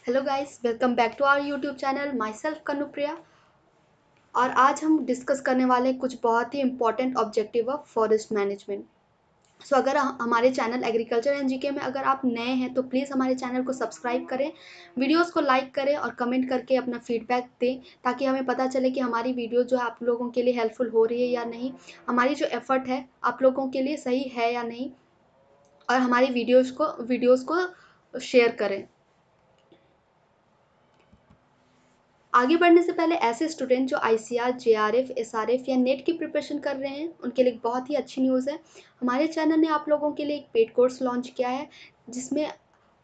Hello guys, welcome back to our YouTube channel. Myself Kanupriya. और आज हम discuss करने वाले हैं कुछ बहुत ही important objective of forest management. So अगर हमारे चैनल एग्रीकल्चर एंड जीके में अगर आप नए हैं तो प्लीज़ हमारे चैनल को सब्सक्राइब करें, वीडियोस को लाइक करें और कमेंट करके अपना फीडबैक दें, ताकि हमें पता चले कि हमारी वीडियो जो है आप लोगों के लिए हेल्पफुल हो रही है या नहीं, हमारी जो एफर्ट है आप लोगों के लिए सही है या नहीं, और हमारी वीडियोज़ को शेयर करें। आगे बढ़ने से पहले ऐसे स्टूडेंट जो आईसीआर, जेआरएफ, एसआरएफ या नेट की प्रिपरेशन कर रहे हैं उनके लिए एक बहुत ही अच्छी न्यूज़ है। हमारे चैनल ने आप लोगों के लिए एक पेड कोर्स लॉन्च किया है, जिसमें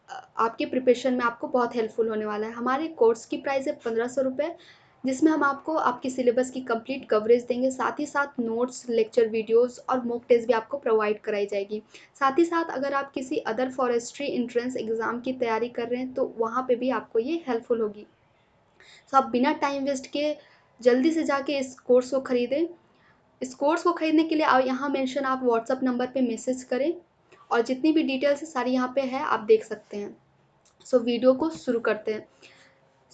आपके प्रिपरेशन में आपको बहुत हेल्पफुल होने वाला है। हमारे कोर्स की प्राइस है 1500 रुपये, जिसमें हम आपको आपकी सिलेबस की कंप्लीट कवरेज देंगे, साथ ही साथ नोट्स, लेक्चर वीडियोस और मॉक टेस्ट भी आपको प्रोवाइड कराई जाएगी। साथ ही साथ अगर आप किसी अदर फॉरेस्ट्री एंट्रेंस एग्ज़ाम की तैयारी कर रहे हैं तो वहाँ पे भी आपको ये हेल्पफुल होगी। तो आप बिना टाइम वेस्ट किए जल्दी से जाके इस कोर्स को ख़रीदें। इस कोर्स को ख़रीदने के लिए आप यहाँ मेंशन आप व्हाट्सअप नंबर पे मैसेज करें, और जितनी भी डिटेल्स है सारी यहाँ पे है, आप देख सकते हैं। सो वीडियो को शुरू करते हैं।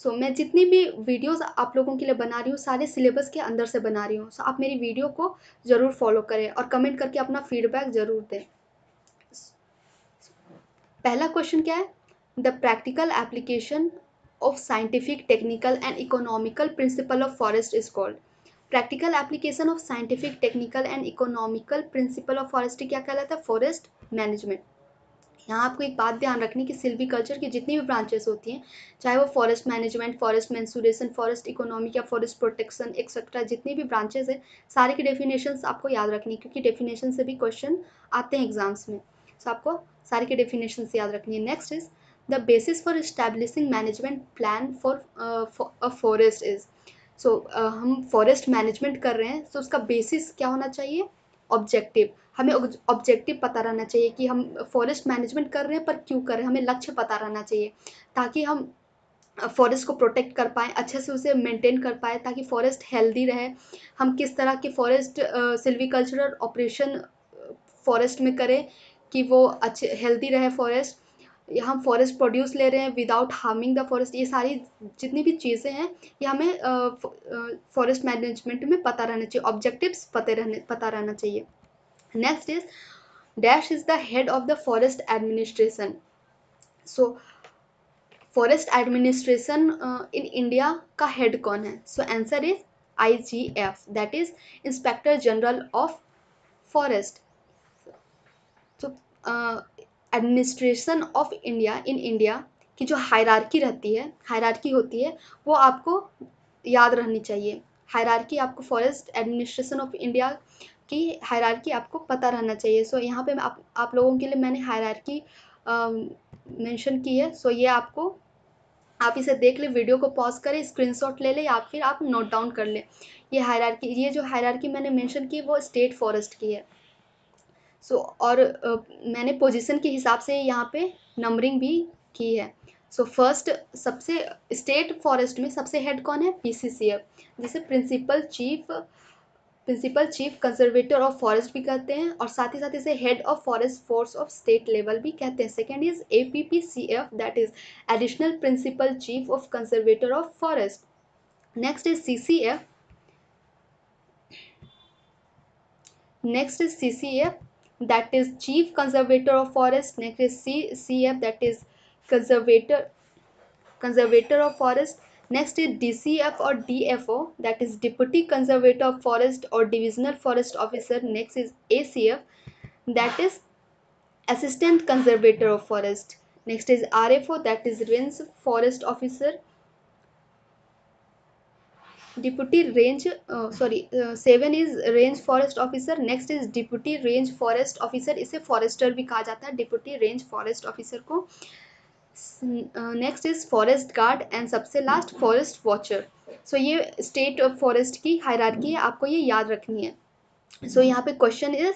सो मैं जितनी भी वीडियोस आप लोगों के लिए बना रही हूँ सारे सिलेबस के अंदर से बना रही हूँ। सो आप मेरी वीडियो को ज़रूर फॉलो करें और कमेंट करके अपना फीडबैक ज़रूर दें। पहला क्वेश्चन क्या है? The practical application of scientific, technical and economical principle of forest is called. Practical application of scientific, technical and economical principle of forestry क्या कहलाता है? Forest management. यहाँ आपको एक बात ध्यान रखनी कि सिल्वीकल्चर की जितनी भी ब्रांचेस होती हैं, चाहे वो forest management, forest mensuration, forest economic या फॉरेस्ट प्रोटेक्शन एक्सेट्रा, जितनी भी ब्रांचेस है सारे की डेफिनेशंस आपको याद रखनी है, क्योंकि डेफिनेशन से भी क्वेश्चन आते हैं एग्जाम्स में। सो आपको सारे के डेफिनेशंस याद रखनी है। Next is the basis for establishing management plan for a forest is. So हम फॉरेस्ट मैनेजमेंट कर रहे हैं, तो उसका बेसिस क्या होना चाहिए? ऑब्जेक्टिव। हमें ऑब्जेक्टिव पता रहना चाहिए कि हम फॉरेस्ट मैनेजमेंट कर रहे हैं पर क्यों कर रहे हैं, हमें लक्ष्य पता रहना चाहिए, ताकि हम फॉरेस्ट को प्रोटेक्ट कर पाएँ, अच्छे से उसे मेंटेन कर पाएँ, ताकि फॉरेस्ट हेल्दी रहे। हम किस तरह के फॉरेस्ट सिल्वीकल्चरल ऑपरेशन फॉरेस्ट में करें कि वो अच्छे हेल्दी रहे फॉरेस्ट, या हम फॉरेस्ट प्रोड्यूस ले रहे हैं विदाउट हार्मिंग द फॉरेस्ट। ये सारी जितनी भी चीज़ें हैं ये हमें फॉरेस्ट मैनेजमेंट में पता रहना चाहिए, ऑब्जेक्टिव्स पता रहना चाहिए। Next is dash is the head of the forest administration. So forest administration in India का हेड कौन है? So answer is IGF, that is inspector general of forest. तो administration of India in India की जो hierarchy होती है वो आपको याद रहनी चाहिए। हायरार्की आपको फॉरेस्ट एडमिनिस्ट्रेशन ऑफ इंडिया की हायरार्की आपको पता रहना चाहिए। सो यहाँ पे आप लोगों के लिए मैंने हायरार्की मेंशन की है। सो ये आपको, आप इसे देख ले, वीडियो को पॉज करें, स्क्रीनशॉट ले लें या फिर आप नोट डाउन कर लें। ये जो हायरार्की मैंने मेंशन की वो स्टेट फॉरेस्ट की है। सो और मैंने पोजीशन के हिसाब से यहाँ पे नंबरिंग भी की है। सो फर्स्ट, सबसे स्टेट फॉरेस्ट में सबसे हेड कौन है? PCCF, जिसे principal chief conservator of forest भी कहते हैं, और साथ ही साथ इसे head of forest force of state level भी कहते हैं। Second is APPCF, that is additional principal chief of conservator of forest. Next is CCF, next is CCF, that is chief conservator of forest. Next is CCF, that is conservator of forest. Next is DCF or DFO, that is deputy conservator of forest or divisional forest officer. Next is ACF, that is assistant conservator of forest. Next is RFO, that is range forest officer. Deputy range, seven is range forest officer. Next is deputy range forest officer, इसे forester भी कहा जाता है, deputy range forest officer को। Next is forest guard, and सबसे last forest watcher. सो ये state forest की hierarchy है, आपको ये याद रखनी है। सो यहाँ पे question is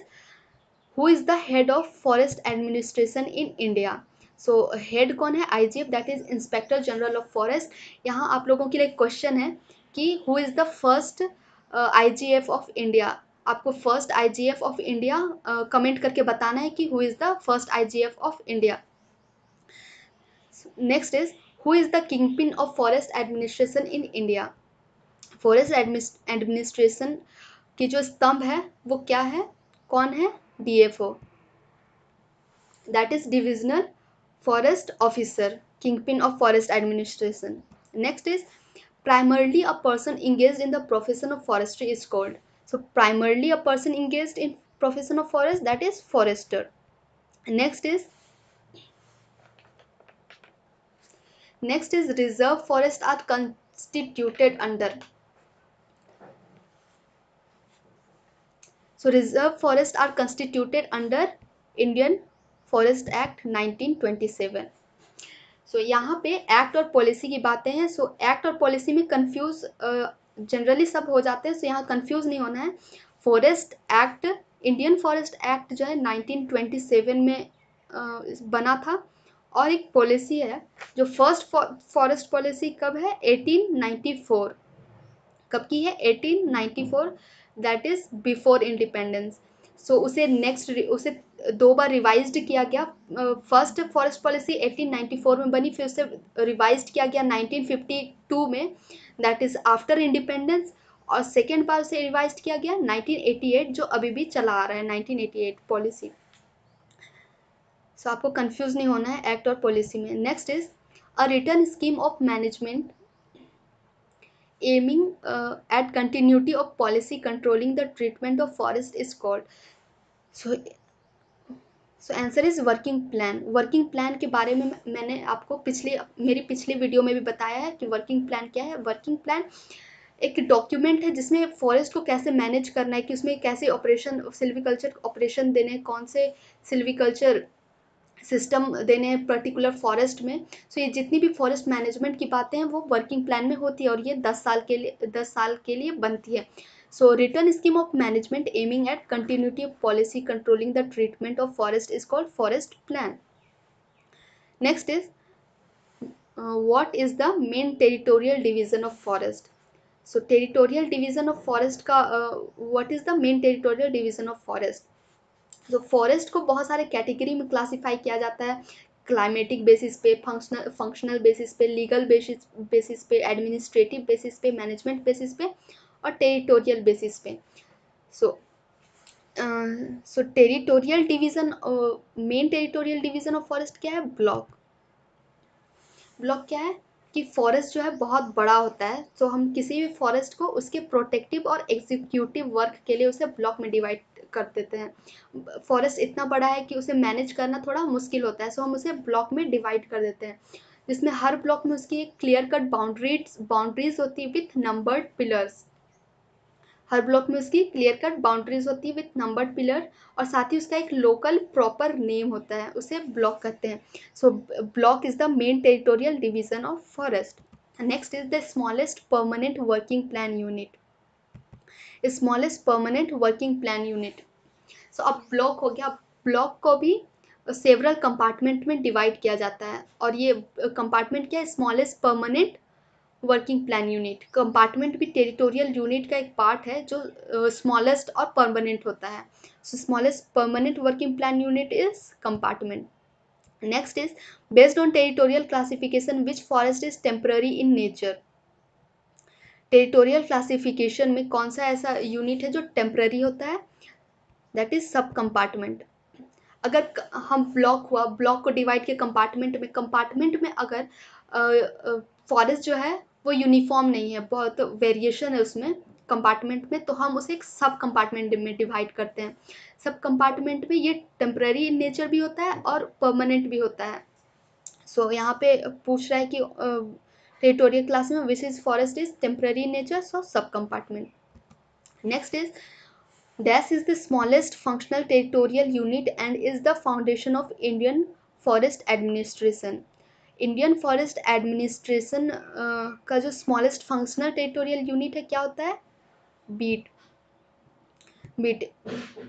who is the head of forest administration in India? So head कौन है? IGF, that is inspector general of forest. यहाँ आप लोगों के लिए क्वेश्चन है कि who is the first IGF of India. आपको first IGF of India comment करके बताना है कि who is the first IGF of India. Next is who is the kingpin of forest administration in India? Forest administration की जो स्तंभ है वो क्या है, कौन है? DFO, that is divisional forest officer, kingpin of forest administration. Next is primarily a person engaged in the profession of forestry is called. So primarily a person engaged in profession of forest, that is forester. Next is reserve forest are constituted under. So reserve forest are constituted under Indian Forest Act 1927. सो यहाँ पे act और policy की बातें हैं. सो act और policy में confuse generally सब हो जाते हैं, सो यहाँ कंफ्यूज नहीं होना है. Forest act, Indian forest act जो है 1927 में बना था. और एक पॉलिसी है जो फर्स्ट फॉरेस्ट पॉलिसी कब है? 1894. कब की है? 1894, दैट इज बिफोर इंडिपेंडेंस. सो उसे 2 बार रिवाइज्ड किया गया. फर्स्ट फॉरेस्ट पॉलिसी 1894 में बनी, फिर उसे रिवाइज्ड किया गया 1952 में, दैट इज आफ्टर इंडिपेंडेंस. और सेकेंड बार उसे रिवाइज्ड किया गया 1988, जो अभी भी चला आ रहा है, 1988 पॉलिसी. सो आपको कंफ्यूज नहीं होना है एक्ट और पॉलिसी में. Next is a written scheme of management aiming at continuity of policy controlling the treatment of forest is called. So answer is working plan. Working plan के बारे में मैंने आपको मेरी पिछली वीडियो में भी बताया है कि वर्किंग प्लान क्या है. वर्किंग प्लान एक डॉक्यूमेंट है जिसमें फॉरेस्ट को कैसे मैनेज करना है, कि उसमें कैसे ऑपरेशन, सिल्वीकल्चर ऑपरेशन देने, कौन से सिल्वीकल्चर सिस्टम देने हैं पर्टिकुलर फॉरेस्ट में. सो ये जितनी भी फॉरेस्ट मैनेजमेंट की बातें हैं वो वर्किंग प्लान में होती है, और ये 10 साल के लिए बनती है. So written scheme of management aiming at continuity of policy controlling the treatment of forest is called forest plan. Next is what is the main territorial division of forest. So territorial division of forest का what is the main territorial division of forest. तो forest को बहुत सारे category में classify किया जाता है. Climatic basis पे, फंक्शनल बेसिस पे, लीगल बेसिस पे, एडमिनिस्ट्रेटिव बेसिस पे, मैनेजमेंट बेसिस पे, और टेरिटोरियल बेसिस पे. So territorial division, main territorial division of forest क्या है? ब्लॉक. ब्लॉक क्या है? कि फॉरेस्ट जो है बहुत बड़ा होता है, तो हम किसी भी फॉरेस्ट को उसके प्रोटेक्टिव और एग्जीक्यूटिव वर्क के लिए उसे ब्लॉक में डिवाइड कर देते हैं. फॉरेस्ट इतना बड़ा है कि उसे मैनेज करना थोड़ा मुश्किल होता है, सो हम उसे ब्लॉक में डिवाइड कर देते हैं, जिसमें हर ब्लॉक में उसकी एक क्लियर कट बाउंड्रीज होती है with numbered pillars. Her block में उसकी क्लियर कट बाउंड्रीज होती है विथ नंबर्ड पिलर, और साथ ही उसका एक लोकल प्रॉपर नेम होता है, उसे ब्लॉक कहते हैं. So block is the main territorial division of forest. Next is the smallest permanent working plan unit. Smallest permanent working plan unit. So अब ब्लॉक हो गया. ब्लॉक को भी सेवरल कंपार्टमेंट में डिवाइड किया जाता है, और ये कंपार्टमेंट क्या है? Smallest permanent working plan unit. Compartment भी टेरिटोरियल यूनिट का एक पार्ट है जो स्मॉलेस्ट और परमानेंट होता है. सो smallest permanent working plan unit is compartment. Next is based on territorial classification which forest is temporary in nature. Territorial classification में कौन सा ऐसा यूनिट है जो टेम्पररी होता है? दैट इज सब कंपार्टमेंट. अगर हम ब्लॉक को डिवाइड किया कंपार्टमेंट में अगर फॉरेस्ट जो है वो यूनिफॉर्म नहीं है, बहुत वेरिएशन है उसमें कंपार्टमेंट में, तो हम उसे एक सब कंपार्टमेंट में डिवाइड करते हैं. सब कंपार्टमेंट में ये टेम्पररी इन नेचर भी होता है और परमानेंट भी होता है. सो यहाँ पे पूछ रहा है कि टेरिटोरियल क्लास में which is forest is temporary in nature, so sub compartment. Next is Dash is the smallest functional territorial unit and is the foundation of Indian Forest Administration. Indian forest administration का जो smallest functional territorial unit है क्या होता है? Beat.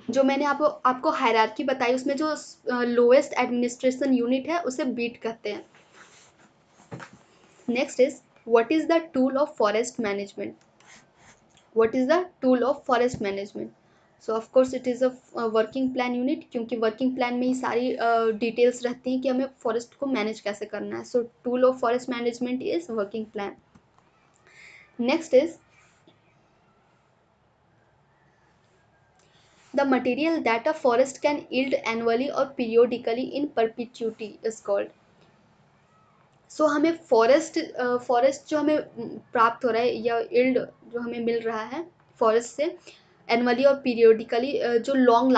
जो मैंने आपको hierarchy बताई, उसमें जो लोएस्ट एडमिनिस्ट्रेशन यूनिट है उसे बीट कहते हैं. Next is what is the tool of forest management. What is the tool of forest management. So of course it is a working plan unit, क्योंकि वर्किंग प्लान में ही सारी details रहती हैं कि हमें फॉरेस्ट को मैनेज कैसे करना है. So tool of forest management is working plan. Next is the material that a forest can yield annually or periodically in perpetuity is called. सो हमें फॉरेस्ट जो हमें प्राप्त हो रहा है या यील्ड जो हमें मिल रहा है फॉरेस्ट से एनुअली और पीरियोडिकली, जो लॉन्ग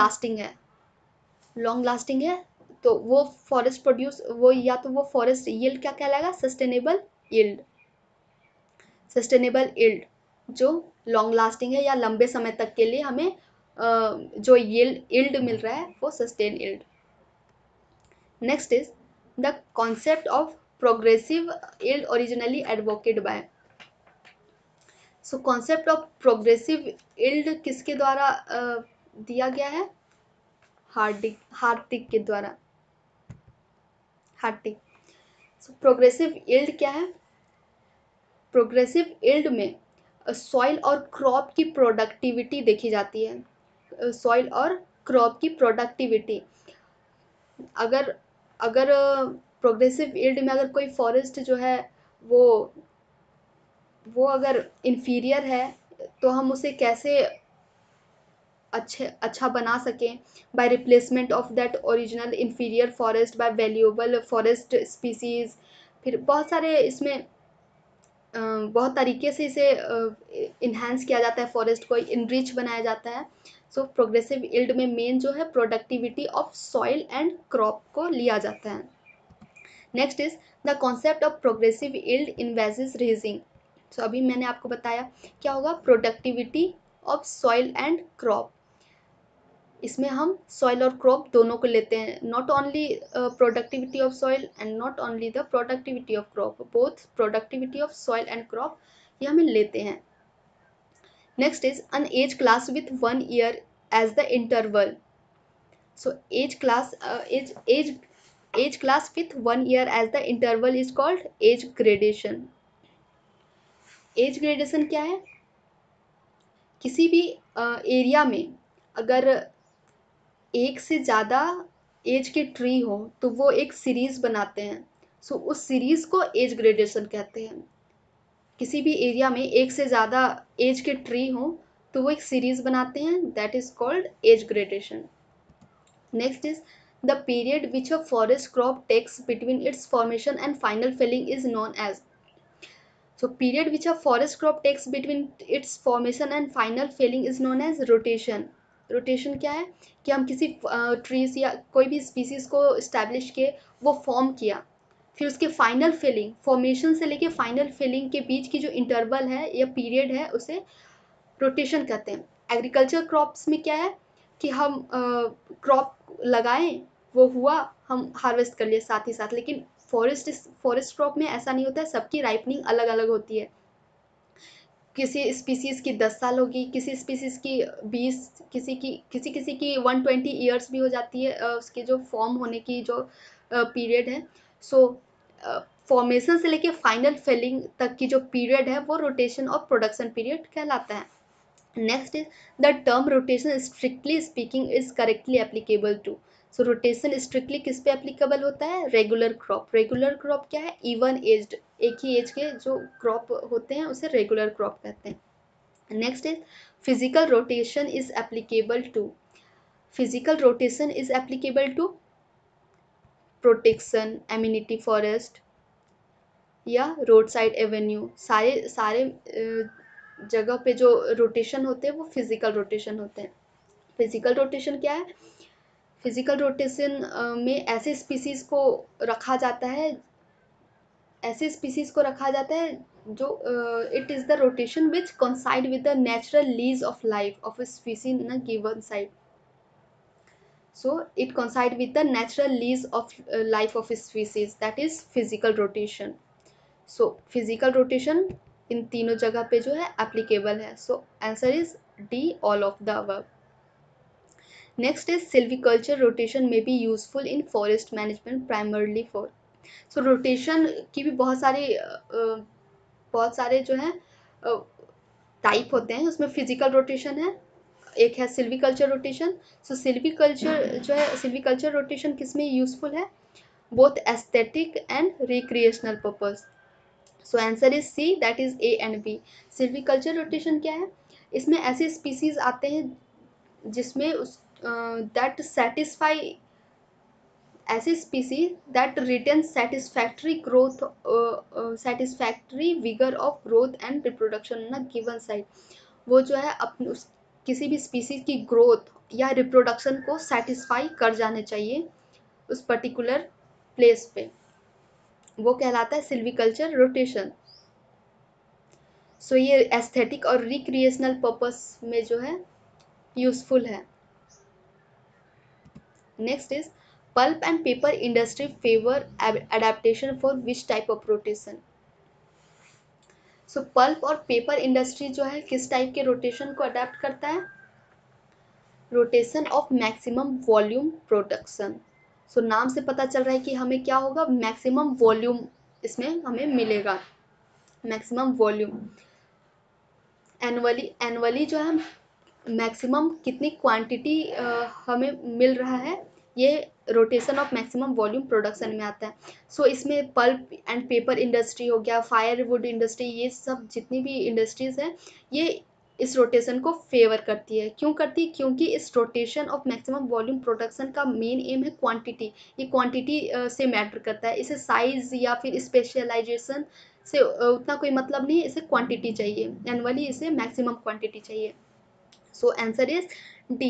लास्टिंग है, तो वो फॉरेस्ट प्रोड्यूस वो या तो वो फॉरेस्ट यील्ड क्या कहलाएगा, सस्टेनेबल यील्ड जो लॉन्ग लास्टिंग है या लंबे समय तक के लिए हमें जो यील्ड मिल रहा है वो sustain yield. Next is the concept of progressive yield originally advocate by. So concept of progressive yield किसके द्वारा दिया गया है, हार्टिग के द्वारा. हार्टिग. सो प्रोग्रेसिव यील्ड क्या है, प्रोग्रेसिव यील्ड में सॉइल और क्रॉप की प्रोडक्टिविटी देखी जाती है. सॉइल और क्रॉप की प्रोडक्टिविटी, अगर अगर प्रोग्रेसिव यील्ड में अगर कोई फॉरेस्ट जो है वो अगर इन्फीरियर है तो हम उसे कैसे अच्छा बना सकें, by replacement of that original inferior forest by valuable forest species. फिर बहुत सारे इसमें बहुत तरीके से इसे इन्हांस किया जाता है, फॉरेस्ट को इनरिच बनाया जाता है. सो प्रोग्रेसिव यील्ड में मेन जो है productivity of soil and crop को लिया जाता है. Next is the concept of progressive yield envisages raising. So अभी मैंने आपको बताया क्या होगा, productivity of soil and crop. इसमें हम सॉइल और क्रॉप दोनों को लेते हैं, not only productivity of soil and not only the productivity of crop, both productivity of soil and crop ये हमें लेते हैं. Next is an age class with 1 year as the interval. So age class with 1 year as the interval is called age gradation. Age gradation क्या है, किसी भी area में अगर एक से ज़्यादा एज के ट्री हो तो वो एक सीरीज बनाते हैं. सो उस सीरीज को एज ग्रेडेशन कहते हैं. किसी भी एरिया में एक से ज़्यादा एज के ट्री हो तो वो एक सीरीज बनाते हैं, that is called age gradation. Next is the period which a forest crop takes between its formation and final felling is known as. So period which a forest crop takes between its formation and final failing is known as rotation. Rotation क्या है कि हम किसी trees या कोई भी species को establish किए, वो फॉर्म किया, फिर उसके फाइनल फेलिंग, फॉर्मेशन से लेके फाइनल फेलिंग के बीच की जो इंटरवल है या पीरियड है उसे रोटेशन कहते हैं. एग्रीकल्चर क्रॉप्स में क्या है कि हम क्रॉप लगाएं, वो हुआ, हम हार्वेस्ट कर लिए साथ ही साथ, लेकिन फॉरेस्ट क्रॉप में ऐसा नहीं होता है, सबकी राइपनिंग अलग अलग होती है. किसी स्पीसीज़ की 10 साल होगी, किसी स्पीसीज़ की 20, किसी की 120 ईयर्स भी हो जाती है उसके जो फॉर्म होने की जो पीरियड है. सो फॉर्मेशन से लेके फाइनल फेलिंग तक की जो पीरियड है वो रोटेशन और प्रोडक्शन पीरियड कहलाता है. Next is the term rotation strictly speaking is correctly applicable to. So rotation strictly किस पे एप्लीकेबल होता है, रेगुलर क्रॉप. रेगुलर क्रॉप क्या है, इवन एज्ड, एक ही एज के जो क्रॉप होते हैं उसे रेगुलर क्रॉप कहते हैं. Next is physical rotation is applicable to. Physical rotation is applicable to protection, amenity forest या रोड साइड एवेन्यू. सारे जगह पे जो रोटेशन होते हैं वो फिजिकल रोटेशन होते हैं. फिजिकल रोटेशन क्या है, फिजिकल रोटेशन में ऐसे स्पीसीज को रखा जाता है, जो it is the rotation which coincide with the natural lease of life of a species in a given site. So it coincide with the natural lease of life of species, that is physical rotation. So physical rotation इन तीनों जगह पे जो है applicable है. So answer is D, all of the above. Next is silviculture rotation में be useful in forest management primarily for. So rotation की भी बहुत सारे जो हैं टाइप होते हैं. उसमें फिजिकल रोटेशन है, एक है सिल्वीकल्चर रोटेशन। सो सिल्वीकल्चर जो है, सिल्वीकल्चर रोटेशन किस में यूजफुल है? Both aesthetic and recreational purpose. So answer is C, that is A and B. Silviculture rotation क्या है? इसमें ऐसे स्पीसीज आते हैं जिसमें उस दैट सेटिस्फाई, ऐसे species that retain satisfactory growth, satisfactory vigour of growth and reproduction on a given site. वो जो है अपने उस किसी भी स्पीसीज की ग्रोथ या रिप्रोडक्शन को सेटिस्फाई कर जाने चाहिए उस पर्टिकुलर प्लेस पे, वो कहलाता है सिल्वीकल्चर रोटेशन। सो ये एस्थेटिक और रिक्रिएशनल पर्पस में जो है यूजफुल है। Next is pulp and paper industry favour adaptation for which type of rotation? So pulp और पेपर इंडस्ट्री जो है किस टाइप के रोटेशन को अडेप्ट करता है? Rotation of maximum volume production. So नाम से पता चल रहा है कि हमें क्या होगा, मैक्सिमम वॉल्यूम इसमें हमें मिलेगा, मैक्सिमम वॉल्यूम। एनुअली जो है मैक्सिमम कितनी क्वांटिटी हमें मिल रहा है, ये rotation of maximum volume production में आता है। सो इसमें पल्प एंड पेपर इंडस्ट्री हो गया, फायरवुड इंडस्ट्री, ये सब जितनी भी इंडस्ट्रीज हैं ये इस रोटेशन को फेवर करती है। क्यों करती है? क्योंकि इस rotation of maximum volume production का मेन एम है क्वांटिटी। ये क्वांटिटी से मैटर करता है, इसे साइज या फिर स्पेशलाइजेशन से उतना कोई मतलब नहीं है, इसे क्वांटिटी चाहिए, एनुअली इसे मैक्सिमम क्वांटिटी चाहिए। So answer is D.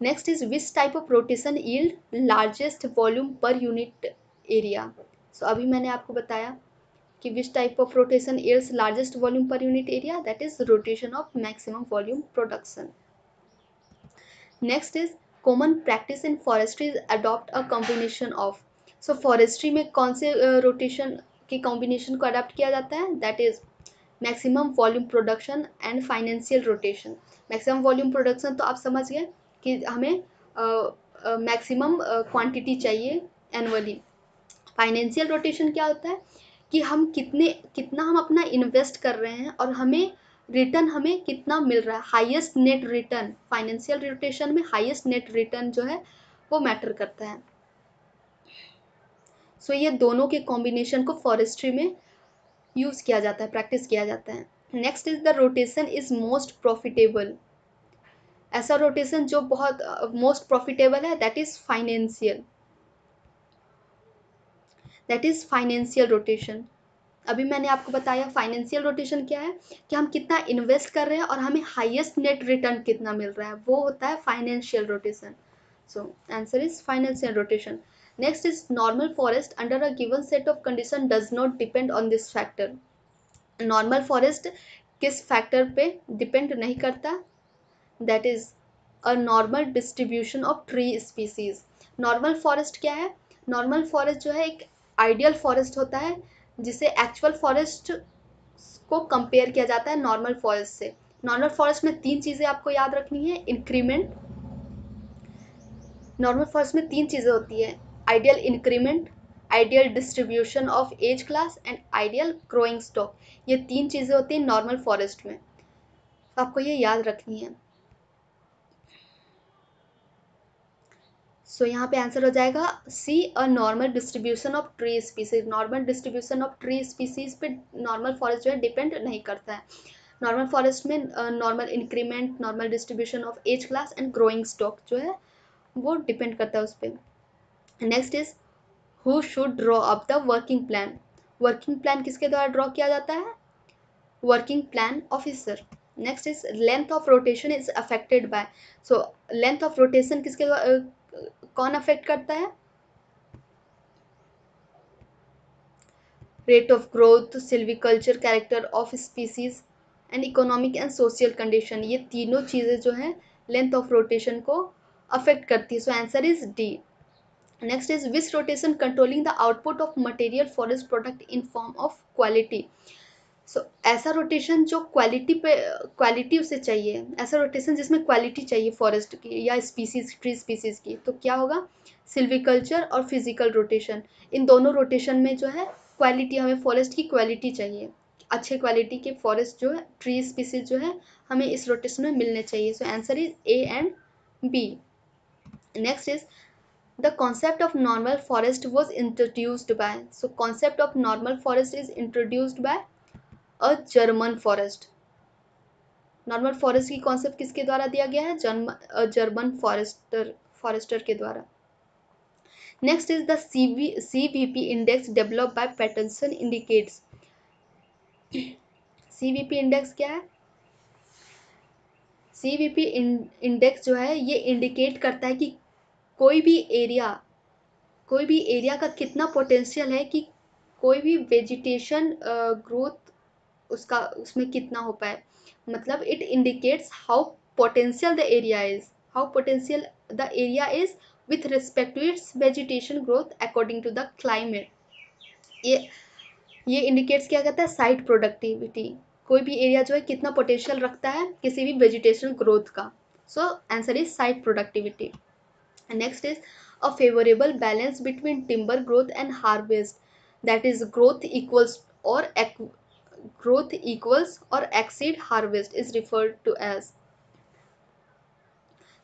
Next is which type of rotation yield largest volume per unit area? So अभी मैंने आपको बताया कि which type of rotation yields largest volume per unit area, that is rotation of maximum volume production. Next is common practice in forestry is adopt a combination of. So forestry में कौन से rotation के combination को adopt किया जाता है? That is maximum volume production and financial rotation. Maximum volume production तो आप समझ गए कि हमें मैक्सिमम क्वांटिटी चाहिए एनुअली। फाइनेंशियल रोटेशन क्या होता है कि हम कितना हम अपना इन्वेस्ट कर रहे हैं और हमें रिटर्न हमें कितना मिल रहा है, highest net return. Financial rotation में हाईएस्ट नेट रिटर्न जो है वो मैटर करता है। सो ये दोनों के कॉम्बिनेशन को फॉरेस्ट्री में यूज किया जाता है, प्रैक्टिस किया जाता है। Next is the rotation is most profitable. ऐसा रोटेशन जो बहुत मोस्ट प्रॉफिटेबल है, that is financial, that is financial rotation. अभी मैंने आपको बताया फाइनेंशियल रोटेशन क्या है कि हम कितना इन्वेस्ट कर रहे हैं और हमें हाईएस्ट नेट रिटर्न कितना मिल रहा है, वो होता है financial rotation. So answer is financial rotation. Next is normal forest under a given set of condition does not depend on this factor. Normal forest किस फैक्टर पे डिपेंड नहीं करता? That is a normal distribution of tree species. Normal forest क्या है? Normal forest जो है एक ideal forest होता है जिसे एक्चुअल फॉरेस्ट को कंपेयर किया जाता है नॉर्मल फॉरेस्ट से। नॉर्मल फॉरेस्ट में तीन चीज़ें आपको याद रखनी है, इंक्रीमेंट। नॉर्मल फॉरेस्ट में तीन चीज़ें होती है, ideal increment, ideal distribution of age class and ideal growing stock. ये तीन चीज़ें होती हैं नॉर्मल फॉरेस्ट में, तो आपको ये याद रखनी है। सो यहाँ पे आंसर हो जाएगा C, a normal distribution of tree species. Normal distribution of tree species पे नॉर्मल फॉरेस्ट जो है डिपेंड नहीं करता है। नॉर्मल फॉरेस्ट में normal increment, normal distribution of age class and growing stock जो है वो डिपेंड करता है उस पर। Next is who should draw up the working plan. Working plan किसके द्वारा ड्रॉ किया जाता है? Working plan officer. Next is length of rotation is affected by. So length of rotation किसके द्वारा कौन अफेक्ट करता है? Rate of growth, silviculture, character of species and economic and social condition. ये तीनों चीज़ें जो हैं लेंथ ऑफ रोटेशन को अफेक्ट करती है। So answer is D. Next is which rotation controlling the output of material forest product in form of quality. So ऐसा rotation जो क्वालिटी पे, क्वालिटी उसे चाहिए, ऐसा रोटेशन जिसमें क्वालिटी चाहिए फॉरेस्ट की या स्पीसीज, ट्री स्पीसीज की, तो क्या होगा? सिल्वीकल्चर और फिजिकल रोटेशन। इन दोनों रोटेशन में जो है क्वालिटी, हमें फॉरेस्ट की क्वालिटी चाहिए। अच्छे क्वालिटी के फॉरेस्ट जो है, ट्री स्पीसीज जो है, हमें इस रोटेशन में मिलने चाहिए. So answer is A and B. Next is the concept of normal forest was introduced by. So concept of normal forest is introduced by a German forest. Normal forest की concept किसके द्वारा दिया गया है? German forester के द्वारा. Next is the CVP index developed by Patterson indicates. CVP index क्या है? CVP इंडेक्स जो है ये इंडिकेट करता है कि कोई भी एरिया का कितना पोटेंशियल है कि कोई भी वेजिटेशन ग्रोथ उसका उसमें कितना हो पाए. मतलब it indicates how potential the area is with respect to its vegetation growth according to the climate. ये इंडिकेट्स क्या करता है? Site productivity. कोई भी एरिया जो है कितना पोटेंशियल रखता है किसी भी वेजिटेशन ग्रोथ का. सो answer is site productivity. Next is a favorable balance between timber growth and harvest, that is growth equals or exceed harvest is referred to as.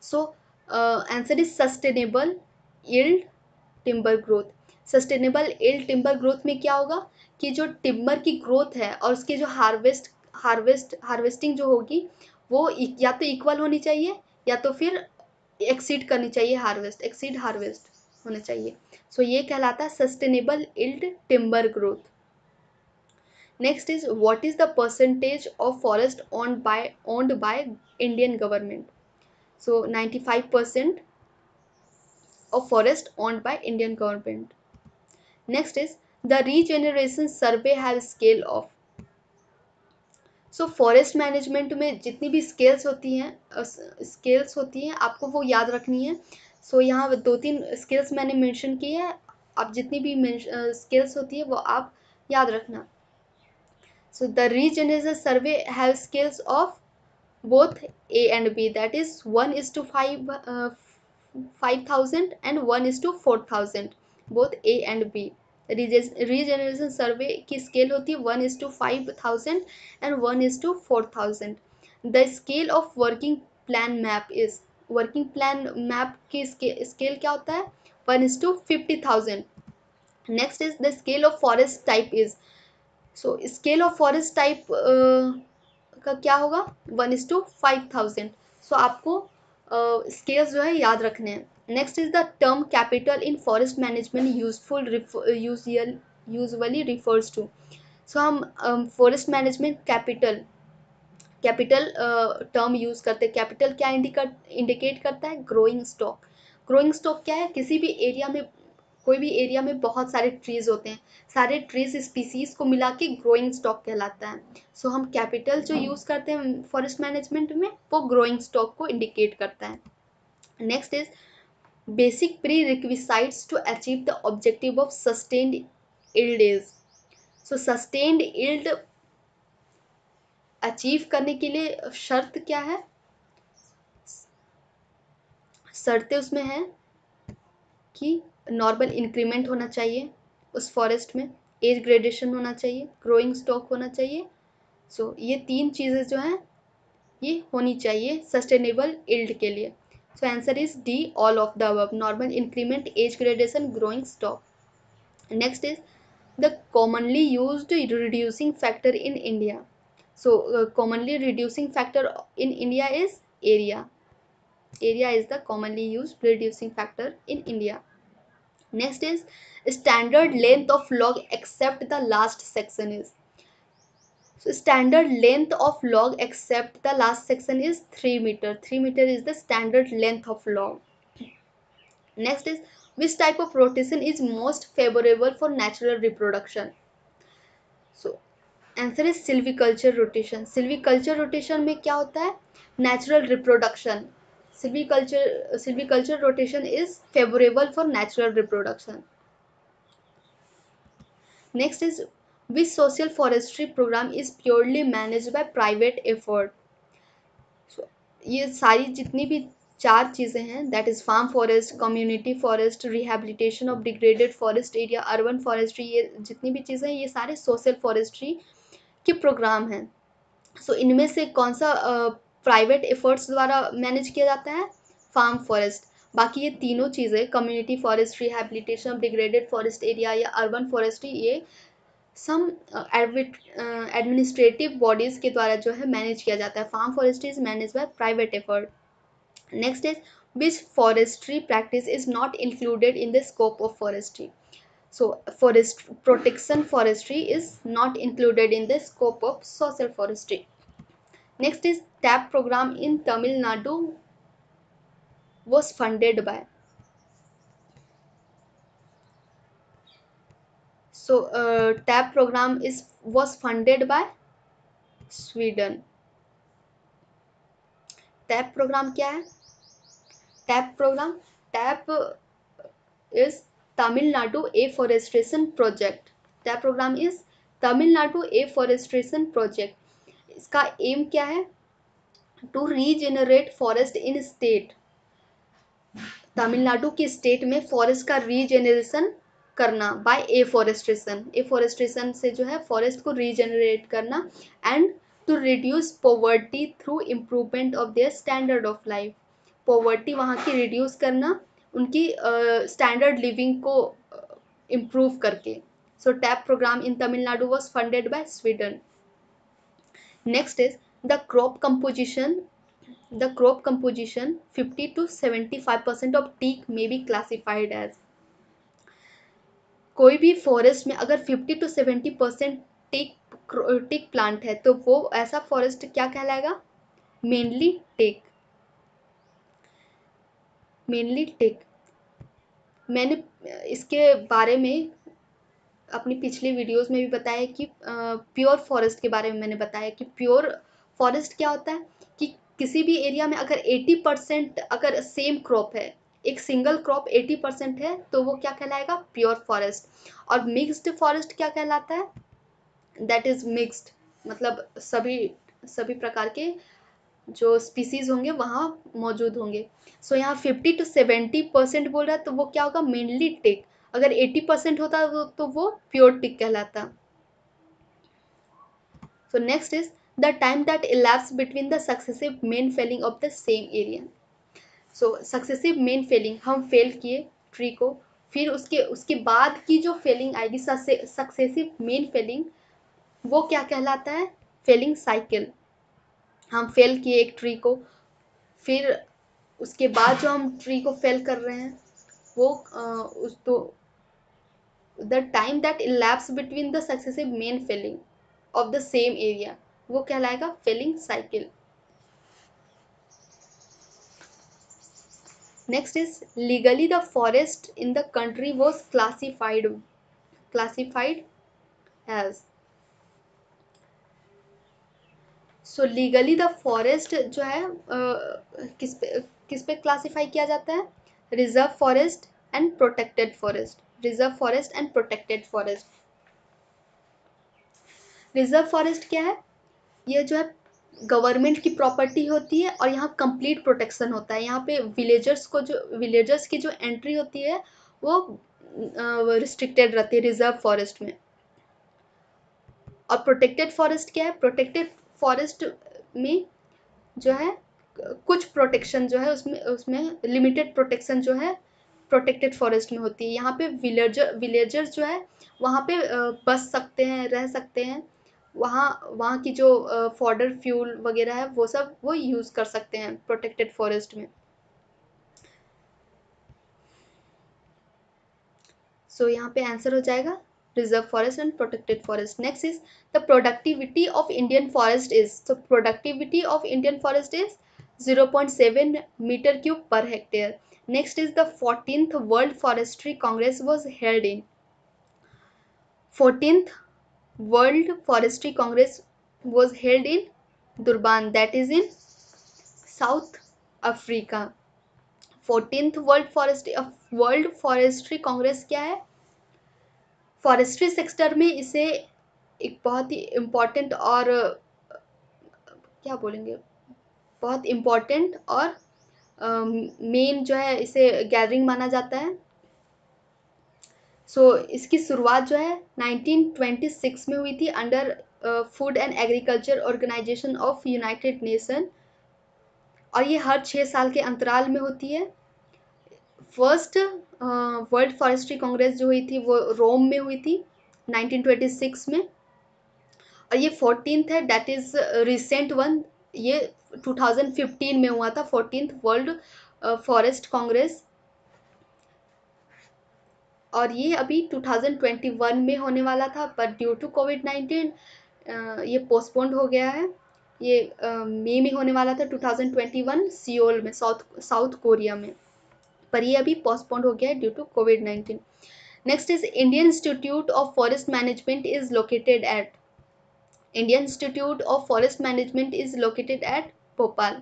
So answer is sustainable yield timber growth. Sustainable yield timber growth में क्या होगा कि जो timber की growth है और उसकी जो हार्वेस्टिंग जो होगी वो या तो इक्वल होनी चाहिए या तो फिर एक्सीड करनी चाहिए. एक्सीड हार्वेस्ट होना चाहिए. सो ये कहलाता है sustainable yield timber growth. Next is what is the percentage of forest owned by Indian government. So 95% of forest owned by Indian government. Next is the regeneration survey have scale of. So forest management में जितनी भी scales होती हैं आपको वो याद रखनी है. सो यहाँ 2-3 स्केल्स मैंने मेंशन की है. आप जितनी भी स्केल्स होती है वो आप याद रखना. So the regeneration survey have scales of both A and B, that is 1:5,000 and 1:4,000, both A and B. Regeneration survey की स्केल होती है 1:5,000 and 1:4,000. The scale of working plan map की स्केल क्या होता है? 1:50,000. Next is the scale of forest type is. So scale of forest type का क्या होगा? 1:5,000. सो आपको स्केल्स जो है याद रखने हैं. Next is the term capital in forest management usually refers to. So हम forest management capital term use करते हैं. कैपिटल क्या इंडिकेट करता है? Growing stock. ग्रोइंग स्टॉक क्या है? कोई भी एरिया में बहुत सारे ट्रीज होते हैं. सारे ट्रीज स्पीसीज को मिला के ग्रोइंग स्टॉक कहलाता है. सो हम कैपिटल जो यूज करते हैं फॉरेस्ट मैनेजमेंट में वो ग्रोइंग स्टॉक को इंडिकेट करता है. Next is basic prerequisites to achieve the objective of sustained yield is. So sustained yield achieve करने के लिए शर्त क्या है? शर्तें उसमें है कि नॉर्मल इंक्रीमेंट होना चाहिए उस फॉरेस्ट में, एज ग्रेडेशन होना चाहिए, ग्रोइंग स्टॉक होना चाहिए. सो ये 3 चीज़ें जो हैं ये होनी चाहिए सस्टेनेबल यील्ड के लिए. So answer is D, all of the above. Normal increment, age gradation, growing stock. Next is the commonly used reducing factor in India. So commonly reducing factor in India is area. Area is the commonly used reducing factor in India. Next is standard length of log except the last section is. So standard length of log except the last section is 3 meter. 3 meter is the standard length of log. Next is which type of rotation is most favorable for natural reproduction. So answer is silviculture rotation. Silviculture rotation में क्या होता है? Natural reproduction. silviculture rotation is favorable for natural reproduction. Next is which social forestry program is purely managed by private effort. So ये सारी जितनी भी 4 चीज़ें हैं, that is farm forest, community forest, rehabilitation of degraded forest area, urban forestry, ये जितनी भी चीज़ें हैं ये सारे social forestry के प्रोग्राम हैं। सो इनमें से कौन सा प्राइवेट एफर्ट्स द्वारा मैनेज किया जाता है? Farm forest. बाकी ये तीनों चीज़ें, community forest, rehabilitation degraded forest area या अर्बन फॉरेस्ट्री, ये सम एडमिनिस्ट्रेटिव बॉडीज के द्वारा जो है मैनेज किया जाता है। Farm forestry is manage by private effort. Next is which forestry practice is not included in the scope of forestry. So forest protection forestry is not included in the scope of social forestry. Next is TAP program in Tamil Nadu was funded by. So TAP program was funded by Sweden. TAP program क्या है? TAP program, TAP is Tamil Nadu Afforestation Project. TAP program is Tamil Nadu Afforestation Project. इसका aim क्या है? To regenerate forest in state. Tamil Nadu की state में forest का regeneration करना bye afforestation. Afforestation से जो है फॉरेस्ट को रीजेनरेट करना and to reduce poverty through improvement of their standard of life. Poverty वहाँ की रिड्यूस करना उनकी स्टैंडर्ड लिविंग को इम्प्रूव करके। सो tap programme in Tamil Nadu was funded by Sweden. Next is the crop composition. The crop composition 50 to 75% of teak may be classified as. कोई भी forest में अगर 50 to 70% टीक प्लांट है तो वो ऐसा फॉरेस्ट क्या कहलाएगा? Mainly teak. Mainly teak. मैंने इसके बारे में अपनी पिछली वीडियोस में भी बताया कि प्योर फॉरेस्ट के बारे में मैंने बताया कि प्योर फॉरेस्ट क्या होता है कि किसी भी एरिया में अगर 80% अगर सेम क्रॉप है, एक सिंगल क्रॉप 80% है, तो वो क्या कहलाएगा? Pure forest. और मिक्स्ड फॉरेस्ट क्या कहलाता है? दैट इज मिक्स्ड, मतलब सभी प्रकार के जो स्पीसीज होंगे वहाँ मौजूद होंगे। सो यहाँ 50 to 70% बोल रहा है तो वो क्या होगा? Mainly teak. अगर 80% होता तो वो प्योर टिक कहलाता। So next is the time that elapsed between the successive main felling of the same area. So successive main felling, हम फेल किए ट्री को, फिर उसके बाद की जो फेलिंग आएगी सक्सेसिव मेन फेलिंग, वो क्या कहलाता है? Fehling cycle. हम फेल किए एक ट्री को, फिर उसके बाद जो हम ट्री को फेल कर रहे हैं वो उस तो the time that elapsed between the successive main felling of the same area, वो कहलाएगा felling cycle. Next is legally the forest in the country was classified as. So legally the forest जो है किस पे क्लासीफाई किया जाता है? Reserve forest and protected forest. Reserve forest and protected forest. Reserve forest क्या है? ये जो है गवर्नमेंट की प्रॉपर्टी होती है और यहाँ कंप्लीट प्रोटेक्शन होता है. यहाँ पे विलेजर्स की जो एंट्री होती है वो रिस्ट्रिक्टेड रहती है रिजर्व फॉरेस्ट में. और प्रोटेक्टेड फॉरेस्ट क्या है? प्रोटेक्टेड फॉरेस्ट में जो है कुछ प्रोटेक्शन जो है उसमें लिमिटेड प्रोटेक्शन जो है प्रोटेक्टेड फॉरेस्ट में होती है. यहाँ पे विलेजर्स जो है वहाँ पे बस सकते हैं, रह सकते हैं. वहाँ की जो फॉडर फ्यूल वगैरह है वो सब वो यूज़ कर सकते हैं प्रोटेक्टेड फॉरेस्ट में. सो यहाँ पे आंसर हो जाएगा reserve forest and protected forest. Next is the productivity of Indian forest is. So productivity of Indian forest is 0.7 metre cube per hectare. Next is the 14th World Forestry Congress was held in. 14th World Forestry Congress was held in Durban, that is in South Africa. 14th World Forestry Congress क्या है? Forestry sector में इसे एक बहुत ही important और क्या बोलेंगे, बहुत इम्पोर्टेंट और मेन जो है इसे गैदरिंग माना जाता है. इसकी शुरुआत जो है 1926 में हुई थी under food and agriculture organisation of United Nation, और ये हर 6 साल के अंतराल में होती है। फर्स्ट वर्ल्ड फॉरेस्ट्री कांग्रेस जो हुई थी वो रोम में हुई थी 1926 में, और ये 14th है, दैट इज रिसेंट वन, ये 2015 में हुआ था 14th वर्ल्ड फॉरेस्ट कांग्रेस, और ये अभी 2021 में होने वाला था, पर ड्यू टू कोविड-19 ये पोस्टपोन्ड हो गया है। ये मई में होने वाला था 2021 सियोल में, साउथ कोरिया में, पर ये अभी पोस्टपोन्ड हो गया है due to COVID. Next is Indian Institute of forest management is located at, Indian Institute of Forest Management is located at Bhopal.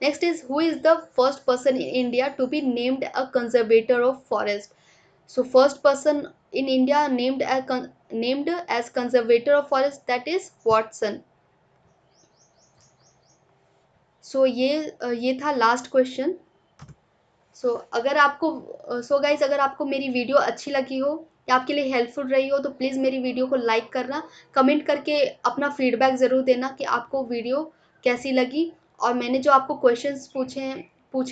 Next is, who is the first person in India to be named a conservator of forest? So first person in India named as conservator of forest, that is Watson. So ये था last question. अगर आपको guys अगर आपको मेरी video अच्छी लगी हो या आपके लिए हेल्पफुल रही हो तो प्लीज़ मेरी वीडियो को लाइक करना, कमेंट करके अपना फीडबैक ज़रूर देना कि आपको वीडियो कैसी लगी, और मैंने जो आपको क्वेश्चंस पूछे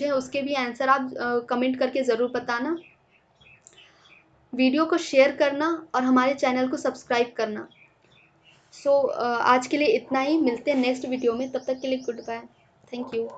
हैं उसके भी आंसर आप कमेंट करके ज़रूर बताना। वीडियो को शेयर करना और हमारे चैनल को सब्सक्राइब करना। आज के लिए इतना ही, मिलते हैं नेक्स्ट वीडियो में, तब तक के लिए गुड बाय, थैंक यू।